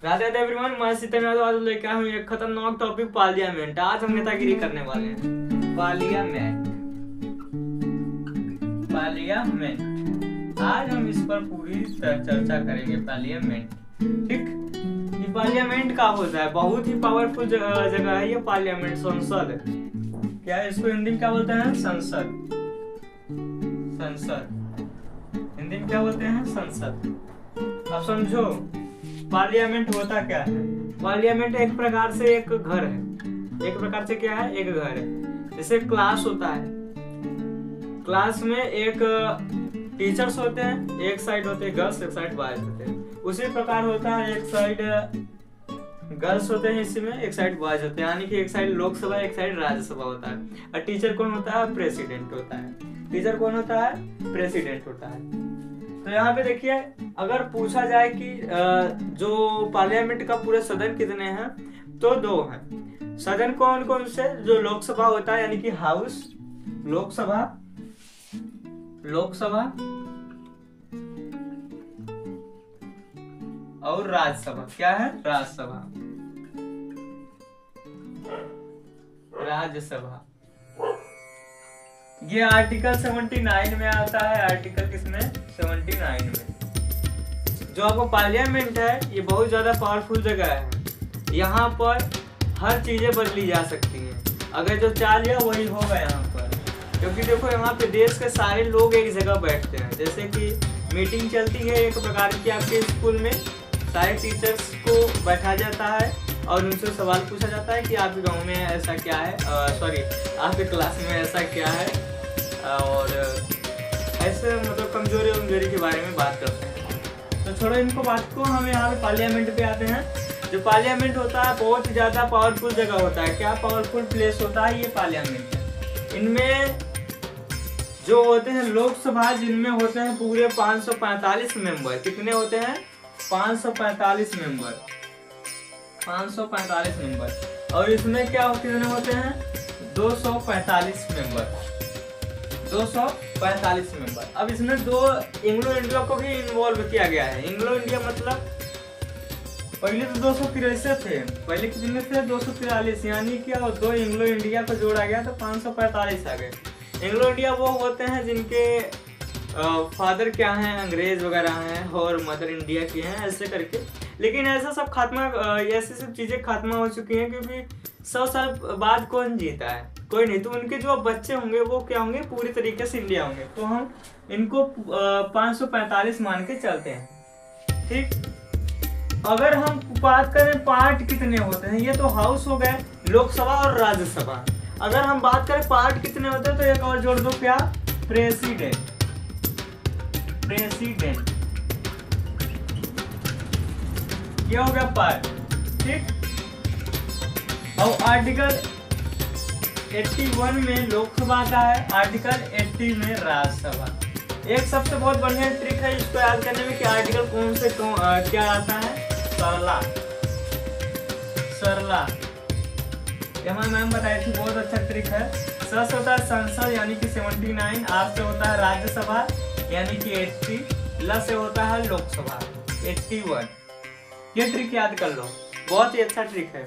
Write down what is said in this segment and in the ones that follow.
Radhe Radhe everyone, मैं सीता यादव आज लेकर आया हूँ एक खतरनाक टॉपिक पार्लियामेंट। आज हम नेतागिरी करने वाले हैं। पार्लियामेंट पार्लियामेंट आज हम इस पर पूरी चर्चा करेंगे। पार्लियामेंट, ठीक। ये पार्लियामेंट का होता है, बहुत ही पावरफुल जगह है ये पार्लियामेंट। संसद, क्या है इसको हिंदी में क्या बोलते हैं? संसद। संसद हिंदी में क्या बोलते हैं? संसद। अब समझो पार्लियामेंट होता क्या है। पार्लियामेंट एक प्रकार से एक घर है। एक प्रकार से क्या है? एक घर है। जैसे क्लास होता है, क्लास में एक टीचर्स होते हैं, एक साइड होते हैं गर्ल्स, एक साइड बॉयज होते हैं। उसी प्रकार होता है, एक साइड गर्ल्स होते हैं इसी में, एक साइड बॉयज होते हैं। यानी कि एक साइड लोकसभा, एक साइड राज्यसभा होता है। और टीचर कौन होता है? प्रेसिडेंट होता है। टीचर कौन होता है? प्रेसिडेंट होता है। तो यहाँ पे देखिए, अगर पूछा जाए कि जो पार्लियामेंट का पूरे सदन कितने हैं, तो 2 हैं। सदन कौन कौन से? जो लोकसभा होता है यानी कि हाउस, लोकसभा और राज्यसभा। क्या है? राज्यसभा, राज्यसभा। ये आर्टिकल 79 में आता है। आर्टिकल किसमें? 79 में। जो आपको पार्लियामेंट है, ये बहुत ज्यादा पावरफुल जगह है। यहाँ पर हर चीजें बदली जा सकती हैं। अगर जो चाह लिया वही होगा यहाँ पर। क्योंकि देखो, यहाँ पे देश के सारे लोग एक जगह बैठते हैं। जैसे कि मीटिंग चलती है एक प्रकार की आपके स्कूल में, सारे टीचर्स को बैठा जाता है और उनसे सवाल पूछा जाता है कि आपके गांव में ऐसा क्या है, सॉरी आपके क्लास में ऐसा क्या है, और ऐसे मतलब कमजोरी के बारे में बात करते हैं। तो छोड़ो इनको बात को, हम यहाँ पे पार्लियामेंट पे आते हैं। जो पार्लियामेंट होता है बहुत ही ज़्यादा पावरफुल जगह होता है। क्या पावरफुल प्लेस होता है ये पार्लियामेंट। इनमें जो होते हैं लोकसभा, जिनमें होते हैं पूरे 545 मेंबर। कितने होते हैं? 545 मेंबर, 545 मेंबर। और इसमें क्या कितने होते हैं? 245 मेंबर, 245 मेंबर। अब इसमें 2 एंग्लो इंडिया को भी इन्वॉल्व किया गया है। एंग्लो इंडिया मतलब पहले तो 243 थे, पहले कितने थे? 243, यानी कि 2 एंग्लो इंडिया को जोड़ा गया तो 545 आ गए। एंग्लो इंडिया वो होते हैं जिनके फादर क्या हैं? अंग्रेज वगैरह हैं और मदर इंडिया की हैं, ऐसे करके। लेकिन ऐसा सब खात्मा, ऐसी सब चीजें खात्मा हो चुकी हैं, क्योंकि 100 साल बाद कौन जीता है? कोई नहीं। तो उनके जो बच्चे होंगे वो क्या होंगे? पूरी तरीके से इंडिया होंगे। तो हम इनको 545 मान के चलते हैं, ठीक। अगर हम बात करें पार्ट कितने होते हैं, ये तो हाउस हो गए, लोकसभा और राज्यसभा। अगर हम बात करें पार्ट कितने होते हैं, तो एक और जोड़ दो, क्या? President, president. ये हो गया पार्ट, ठीक। और आर्टिकल 81 में लोकसभा आता है, आर्टिकल 80 में राज्यसभा। एक सबसे बहुत बढ़िया ट्रिक है इसको याद करने में कि आर्टिकल कौन से क्या आता है? सरला, सरला। ये हमारी मैम बताई थी, बहुत अच्छा ट्रिक है। स से होता है संसद यानी कि 79, आर से होता है राज्यसभा यानी कि 80, ल से होता है लोकसभा 81। ये ट्रिक याद कर लो, बहुत ही अच्छा ट्रिक है।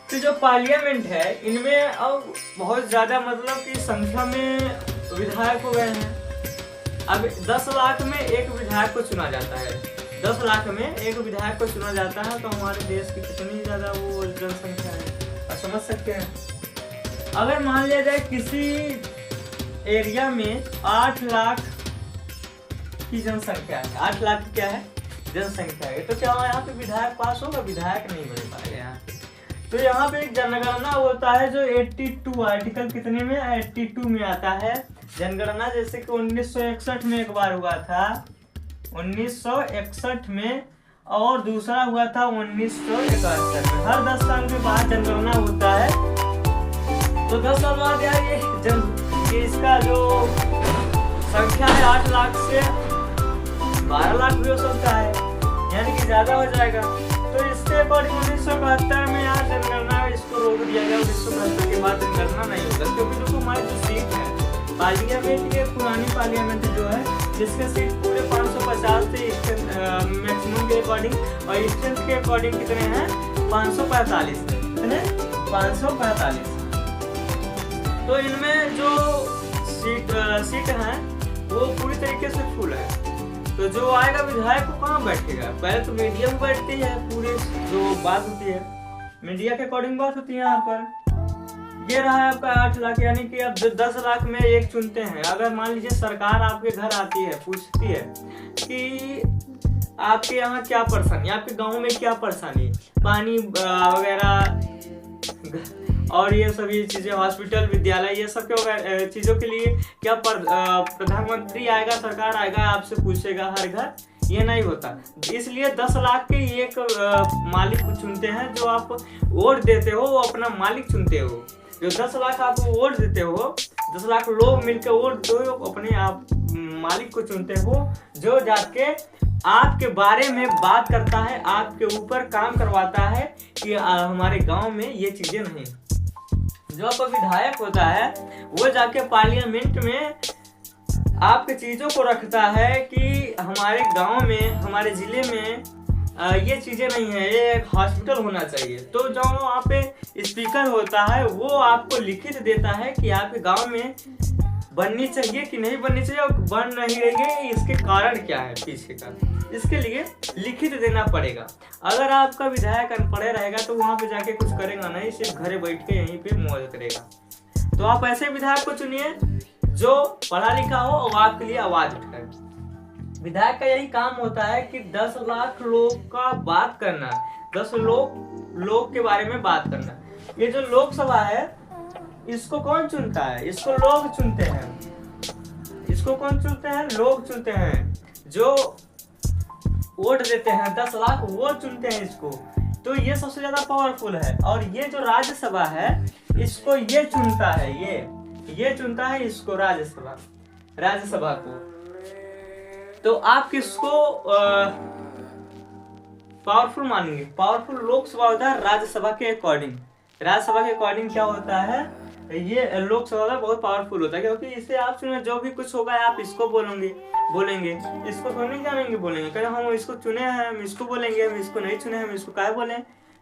तो जो पार्लियामेंट है, इनमें अब बहुत ज्यादा मतलब कि संख्या में विधायक हो गए हैं। अब 10 लाख में एक विधायक को चुना जाता है। 10 लाख में एक विधायक को चुना जाता है। तो हमारे देश की कितनी ज्यादा वो जनसंख्या है, आप समझ सकते हैं। अगर मान लिया जाए किसी एरिया में 8 लाख की जनसंख्या है, 8 लाख की क्या है? जनसंख्या है, तो क्या यहाँ पे विधायक पास होगा? विधायक नहीं बन पाएगा यहाँ पे। तो यहाँ पे एक जनगणना होता है जो 82 आर्टिकल कितने में? 82 में आता है जनगणना। जैसे कि 1961 में एक बार हुआ था, 1961 में, और दूसरा हुआ था 1971 में। हर 10 साल के बाद जनगणना होता है। तो 10 साल बाद यार ये इसका जो संख्या है 8 लाख से 12 लाख भी हो सकता है, यानी कि ज्यादा हो जाएगा। तो इसके अकॉर्डिंग 1971 में यार जनगणना इसको रोक दिया गया। 1971 के बाद जनगणना नहीं होगा, क्योंकि देखो हमारी जो सीट है पार्लियामेंट, ये पुरानी पार्लियामेंट जो है जिसके सीट पूरे 550 थे मैक्सिमम के अकॉर्डिंग, और स्ट्रेंथ के अकॉर्डिंग कितने हैं 545, कितने 545। तो इनमें जो सीट हैं वो पूरी तरीके से फुल है। तो जो आएगा विधायक को कहाँ बैठेगा, पहले तो मीडिया में बैठती है, पूरे जो बात होती है मीडिया के अकॉर्डिंग बात होती है। यहाँ पर ये रहा है आपका 8 लाख, यानी कि अब 10 लाख में एक चुनते हैं। अगर मान लीजिए सरकार आपके घर आती है, पूछती है कि आपके यहाँ क्या परेशानी, आपके गांव में क्या परेशानी, पानी वगैरह और ये सभी चीजें, हॉस्पिटल, विद्यालय, ये सब के चीजों के लिए क्या प्रधानमंत्री आएगा, सरकार आएगा, आपसे पूछेगा हर घर, ये नहीं होता। इसलिए 10 लाख के एक मालिक को चुनते हैं। जो आप वोट देते हो वो अपना मालिक चुनते हो। जो 10 लाख आप वोट देते हो, 10 लाख लोग मिलकर वोट दो, अपने आप मालिक को चुनते हो, जो जाके आपके बारे में बात करता है, आपके ऊपर काम करवाता है कि हमारे गांव में ये चीजें नहीं। जो आपका विधायक होता है वो जाके पार्लियामेंट में आपके चीजों को रखता है कि हमारे गांव में, हमारे जिले में ये चीजें नहीं है, ये एक हॉस्पिटल होना चाहिए। तो जो वहाँ पे स्पीकर होता है वो आपको लिखित देता है कि आपके गांव में बननी चाहिए कि नहीं बननी चाहिए, और बन नहीं रही है, इसके कारण क्या है पीछे का, इसके लिए लिखित देना पड़ेगा। अगर आपका विधायक अनपढ़ रहेगा तो वहाँ पे जाके कुछ करेगा नहीं, सिर्फ घरे बैठ के यहीं पे मौज करेगा। तो आप ऐसे विधायक को चुनिए जो पढ़ा लिखा हो और आपके लिए आवाज उठाए। विधायक का यही काम होता है कि 10 लाख लोग का बात करना, 10 लोग के बारे में बात करना। ये जो लोकसभा है इसको कौन चुनता है, इसको लोग चुनते हैं। इसको कौन चुनते हैं, लोग चुनते हैं। जो वोट देते हैं 10 लाख वो चुनते हैं इसको। तो ये सबसे ज्यादा पावरफुल है। और ये जो राज्यसभा है इसको ये चुनता है, ये चुनता है इसको, राज्यसभा को। तो आप किसको पावरफुल मानेंगे, पावरफुल लोकसभा होता है राज्यसभा के अकॉर्डिंग। राज्यसभा के अकॉर्डिंग क्या होता है, ये लोकसभा बहुत पावरफुल होता है, क्योंकि इसे आप चुने, जो भी कुछ होगा आप इसको बोलेंगे, इसको थोड़ी नहीं जानेंगे बोलेंगे, कहीं हम इसको चुने हैं हम इसको बोलेंगे, हम इसको नहीं चुने हम इसको काहे बोले।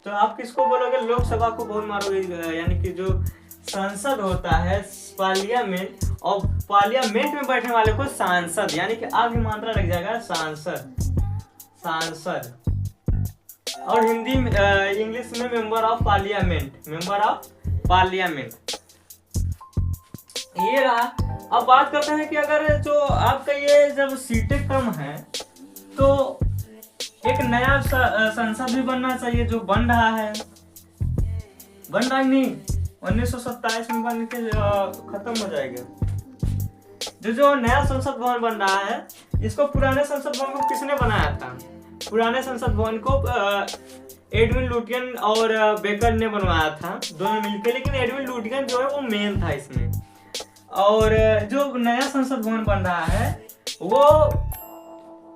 तो आप किसको बोलोगे, लोकसभा को बहुत मारोगे। यानी कि जो संसद होता है, पार्लियामेंट, और पार्लियामेंट में बैठने वाले को सांसद, यानी कि आगे मात्रा लग जाएगा सांसद। और हिंदी इंग्लिश में मेंबर ऑफ पार्लियामेंट। ये रहा। अब बात करते हैं कि अगर जो आपका ये जब सीटें कम है तो एक नया संसद भी बनना चाहिए, जो बन रहा नहीं, 1927 में बन के खत्म हो जाएगा। जो नया संसद भवन बन रहा है, इसको पुराने संसद भवन को किसने बनाया था, पुराने संसद भवन को एडविन लुटियन और बेकर ने बनवाया था, दोनों मिलकर। लेकिन एडविन लुटियन जो है वो मेन था इसमें। और जो नया संसद भवन बन रहा है वो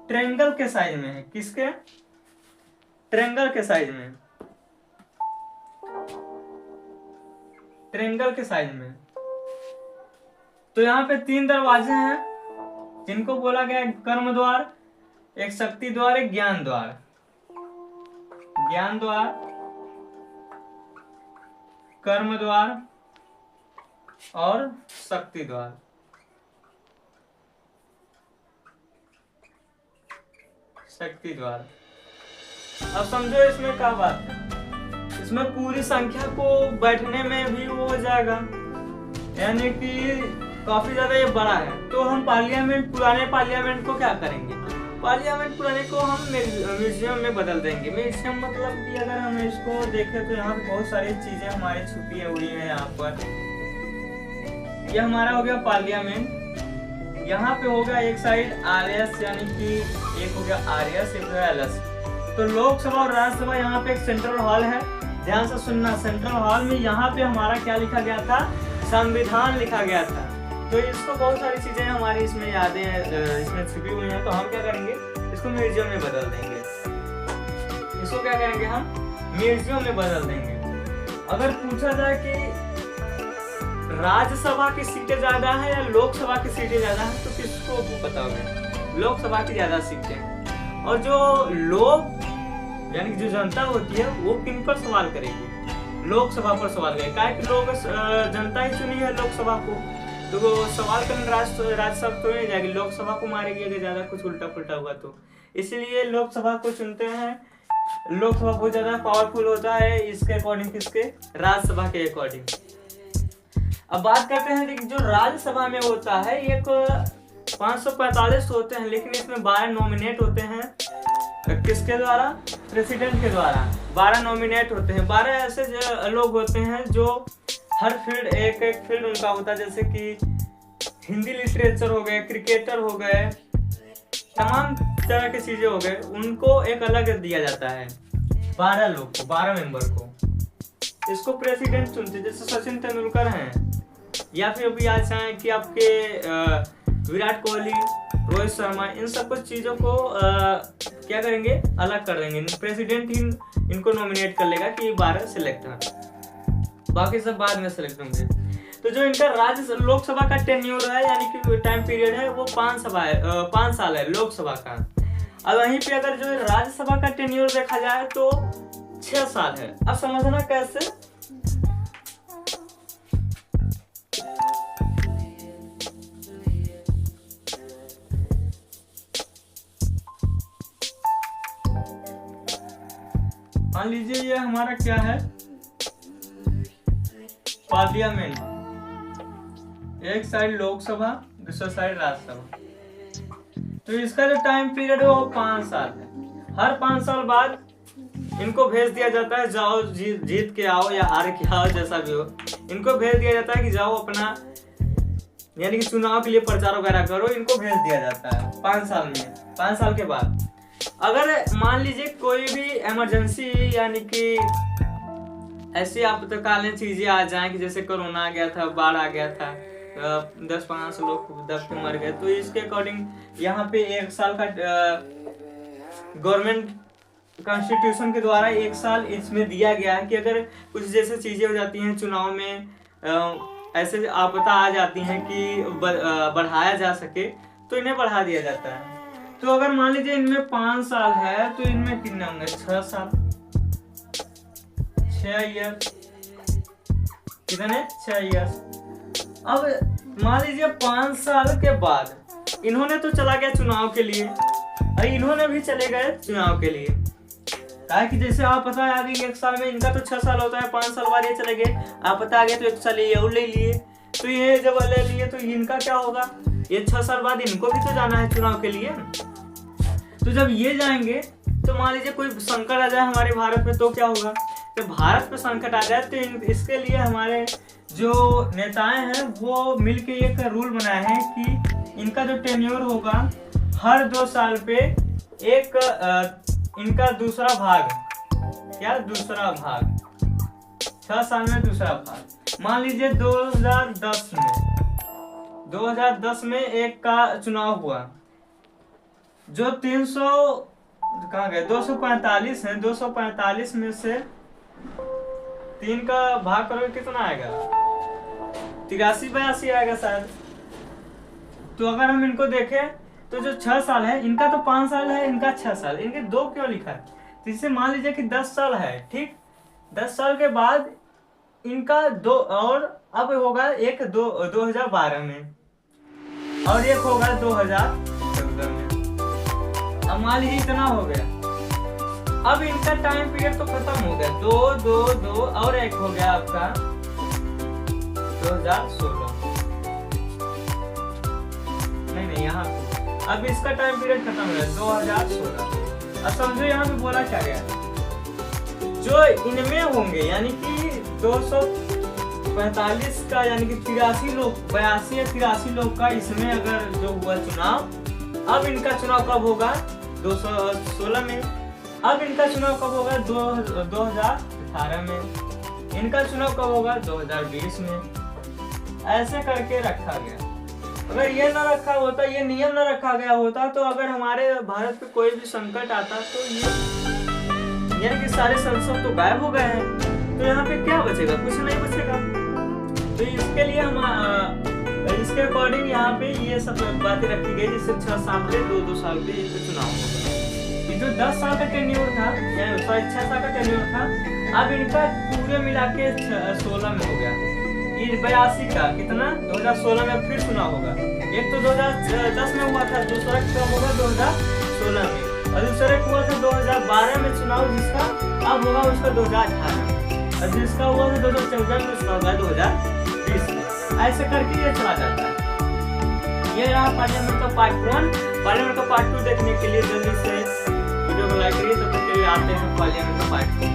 ट्रायंगल के साइज में है। किसके, ट्रायंगल के साइज में। तो यहाँ पे 3 दरवाजे हैं जिनको बोला गया कर्म द्वार, एक शक्ति द्वार, एक ज्ञान द्वार, कर्म द्वार और शक्ति द्वार। अब समझो इसमें क्या बात है, इसमें पूरी संख्या को बैठने में भी वो हो जाएगा, यानी कि काफी ज्यादा ये बड़ा है। तो हम पुराने पार्लियामेंट को क्या करेंगे, पार्लियामेंट पुराने को हम म्यूजियम में बदल देंगे। म्यूजियम मतलब कि अगर हम इसको देखें तो यहाँ पे बहुत सारी चीजें हमारी छुपी हुई है। यहाँ पर ये हमारा हो गया पार्लियामेंट, यहाँ पे होगा एक साइड RS, यानी कि एक हो गया RS, एक हो गया LS। तो लोकसभा और राज्यसभा, यहाँ पे एक सेंट्रल हॉल है, ध्यान से सुनना। सेंट्रल हॉल में यहाँ पे हमारा क्या लिखा गया था, संविधान लिखा गया था। तो इसको बहुत सारी चीजें हमारी इसमें यादें इसमें छुपी हुई हैं। तो हम क्या करेंगे, इसको म्यूजियम में बदल देंगे। इसको क्या करेंगे, हम म्यूजियम में बदल देंगे। अगर पूछा जाए कि राज्यसभा की सीटें ज्यादा है या लोकसभा की सीटें ज्यादा है, तो किसको बताओगे, लोकसभा की ज्यादा सीटें हैं। और जो लोग यानी जो जनता होती है वो किन पर सवाल करेगी, लोकसभा पर सवाल करेगी। क्या कि लोग जनता ही चुनी है लोकसभा को, तो वो सवाल करने राज्यसभा तो नहीं जाएगी, लोकसभा को मारेगी अगर ज्यादा कुछ उल्टा पुल्टा हुआ तो। इसलिए लोकसभा को चुनते हैं। लोकसभा बहुत ज्यादा पावरफुल होता है इसके अकॉर्डिंग, किसके, राज्यसभा के अकॉर्डिंग। अब बात करते हैं कि जो राज्यसभा में होता है एक 545 होते हैं, लेकिन इसमें 12 नॉमिनेट होते हैं। किसके द्वारा, प्रेसिडेंट के द्वारा 12 नॉमिनेट होते हैं। 12 ऐसे लोग होते हैं जो हर फील्ड एक एक फील्ड उनका होता है, जैसे कि हिंदी लिटरेचर हो गए, क्रिकेटर हो गए, तमाम तरह की चीजें हो गए, उनको एक अलग दिया जाता है 12 लोग को, 12 मेंबर को। इसको प्रेसिडेंट चुनते, जैसे सचिन तेंदुलकर हैं, या फिर अभी आज चाहें कि आपके विराट कोहली, रोहित शर्मा, इन सब कुछ चीजों को क्या करेंगे, अलग कर देंगे। प्रेसिडेंट ही इनको नॉमिनेट कर लेगा कि 12 सिलेक्ट हैं, बाकी सब बाद में सिलेक्ट होंगे। तो जो इनका राज्य लोकसभा का टेन्योर है यानी कि टाइम पीरियड है वो 5 साल है लोकसभा का। अब वहीं पे अगर जो राज्यसभा का टेन्योर देखा जाए तो 6 साल है। अब समझना कैसे, मान लीजिए ये हमारा क्या है, पार्लियामेंट, एक साइड लोकसभा, दूसरा साइड राज्यसभा। तो इसका जो टाइम पीरियड है वो 5 साल है। हर 5 साल बाद इनको भेज दिया जाता है, जाओ जीत के आओ या हार के आओ, जैसा भी हो, इनको भेज दिया जाता है कि जाओ अपना यानी कि चुनाव के लिए प्रचार वगैरह करो, इनको भेज दिया जाता है 5 साल में। 5 साल के बाद अगर मान लीजिए कोई भी इमरजेंसी यानी कि ऐसी आपातकालीन चीजें आ जाएं कि जैसे कोरोना आ गया था, बाढ़ आ गया था, 10-15 लोग दब के मर गए, तो इसके अकॉर्डिंग यहाँ पे 1 साल का गवर्नमेंट कॉन्स्टिट्यूशन के द्वारा 1 साल इसमें दिया गया है कि अगर कुछ जैसे चीजें हो जाती हैं चुनाव में, ऐसे आपदा आ जाती हैं कि बढ़ाया जा सके, तो इन्हें बढ़ा दिया जाता है। तो अगर मान लीजिए इनमें 5 साल है तो इनमें कितने होंगे, 6 साल, 6 ईयर, कितने, 6 ईयर। अब मान लीजिए 5 साल के बाद इन्होंने तो चला गया चुनाव के लिए, और इन्होंने भी चले गए चुनाव के लिए। कहा कि जैसे आप पता है आगे 1 साल में इनका तो 6 साल होता है, 5 साल बाद ये चले गए, आप पता आ गया तो 1 साल ये और ले लिए, तो ये जब ले लिए तो इनका क्या होगा, ये 6 साल बाद इनको भी तो जाना है चुनाव के लिए। तो जब ये जाएंगे तो मान लीजिए कोई संकट आ जाए हमारे भारत में तो क्या होगा, तो भारत में संकट आ जाए तो इसके लिए हमारे जो नेताएं हैं वो मिलके एक रूल बनाए हैं कि इनका जो टेन्योर होगा हर 2 साल पे एक इनका दूसरा भाग, क्या दूसरा भाग, 6 साल में दूसरा भाग। मान लीजिए 2010 में एक का चुनाव हुआ, जो 300 कहाँ गए, 245 है, 245 में से 3 का भाग करोगे कितना आएगा, 83-82 आएगा शायद। तो अगर हम इनको देखें तो जो 6 साल है इनका तो 5 साल है, इनका 6 साल, इनके 2 क्यों लिखा है, तो इससे मान लीजिए कि 10 साल है, ठीक, 10 साल के बाद इनका 2 और अब होगा एक 2012 में और एक होगा 2014 में। अब मान लीजिए इतना हो गया, अब इनका टाइम पीरियड तो खत्म हो गया, 2 और एक हो गया आपका 2016, नहीं यहाँ अब इसका टाइम पीरियड खत्म हो गया 2016। अब समझो यहाँ पे बोला क्या गया, जो इनमें होंगे यानी कि 245 का यानी कि 83 लोग, 82 या 83 लोग का इसमें अगर जो हुआ चुनाव, अब इनका चुनाव कब होगा 2016 में, अब इनका चुनाव कब होगा 2018 में, इनका चुनाव कब होगा 2020 में। ऐसे करके रखा गया। अगर ये न रखा होता, ये नियम न रखा गया होता, तो अगर हमारे भारत पे कोई भी संकट आता तो ये यानी कि सारे संसद तो गायब हो गए हैं, तो यहाँ पे क्या बचेगा, कुछ नहीं बचेगा। तो इसके लिए हम इसके अकॉर्डिंग यहाँ पे ये सब बातें रखी गई, जैसे 6 साल पे 2-2 साल पे ये चुनाव होगा। ये जो 10 साल का टेन्योर था, यानी 6 साल का टेन्योर था, अब इनका पूरे मिला के 16 में हो गया। ये 82 का कितना 2016 में फिर चुनाव होगा। एक तो 2010 में हुआ था, दूसरा कब होगा 2016 में, और दूसरे हुआ था 2012 में चुनाव, जिसका अब होगा उसका 2018, और जिसका हुआ था 2014 में, उसका होगा 2020 में। ऐसे करके ये चला जाता है। ये रहा पार्लियामेंट का पार्ट 1। पार्लियामेंट का पार्ट 2 देखने के लिए जल्दी से वीडियो को लाइक करिए। तब तक के लिए आते हैं पार्लियामेंट का पार्ट 2।